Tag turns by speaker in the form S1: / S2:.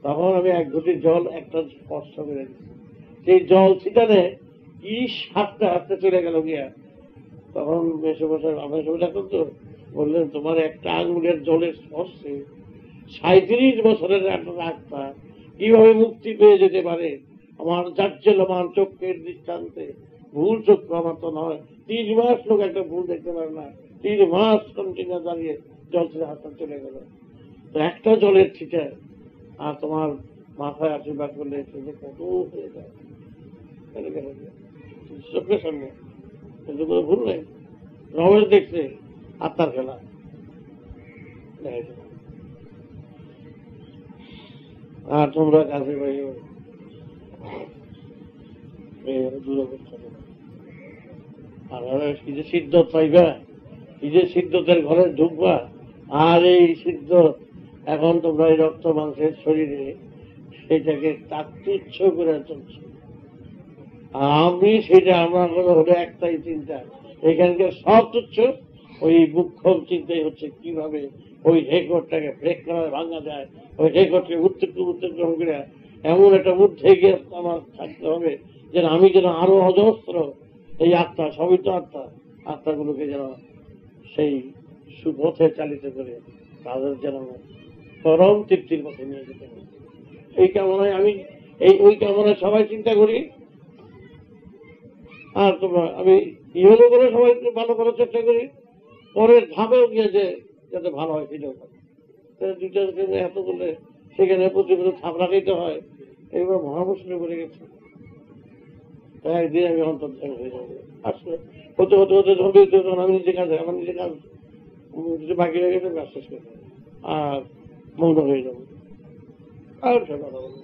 S1: তখন আমি এক ঘটি জল একটা স্পর্শ করে দিচ্ছি, সেই জল ছিটানে কি হাঁটতে হাঁটতে চলে গেল গিয়া। তখন মেসোমশাই এখন তো বললেন, তোমার একটা আঙুলের জলের স্পর্শে 37 বছরের একটা আত্মা কিভাবে মুক্তি পেয়ে যেতে পারে? আমার জাজ্জল্যমান চোখের দৃষ্টান্তে ভুল চক্ষু আমার তো নয়। 3 মাস লোক একটা ভুল দেখতে পারে না, 3 মাস কন্টিনিউ দাঁড়িয়ে জল ছিটে হাতটা চলে গেল। তো একটা জলের ছিটে আর তোমার মাথায় আশীর্বাদ করলে সেটা কত হয়ে যায় চোখের সামনে, কিন্তু কোনো ভুল নেই। রমেশ দেখছে আত্মার খেলা। আর তোমরা কাছে ভাই কি যে সিদ্ধ পাইবা, কি যে সিদ্ধতের ঘরে ঢুকবা, আর এই সিদ্ধ এখন তোমরা এই রক্ত মাংসের শরীরে সেটাকে তুচ্ছ করে চলছে। আমি সেটা আমার কথা হলো একটাই চিন্তা, এখানকার সব তুচ্ছ। ওই মুখ্য চিন্তাই হচ্ছে কিভাবে ওই রেকর্ডটাকে ব্রেক করা ভাঙা যায়, ওই রেকর্ডকে উত্তরগ্রহণ করে এমন একটা মধ্যে গিয়ে আমার থাকতে হবে যেন আমি যেন আরো অজস্র এই আত্মা, সবই তো আত্মা, আত্মাগুলোকে যেন সেই সুপথে চালিত করে তাদের যেন পরম তৃপ্তির পথে নিয়ে যেতে হবে। এই কামনায় আমি ওই কামনায় সবাই চিন্তা করি। আর তোমার আমি ইহলো করে সবাই ভালো করার চেষ্টা করি, পরের ধাপেও গিয়ে যে যাতে ভালো হয় সেটাও দুইটা এত করলে সেখানে প্রতি বছর ধাপ রাখাইতে হয়। এইবার মহামুশকিলে পড়ে গেছে। একদিন আমি অন্তর্ধান হয়ে যাবো, আসলে হতে হতে হতে যখন আমি নিজে কাজ আমার নিজে কাজ বাকি হয়ে গেছে, কাজ শেষ করে আর মৌন হয়ে যাবো। আর সে কথা বলবো।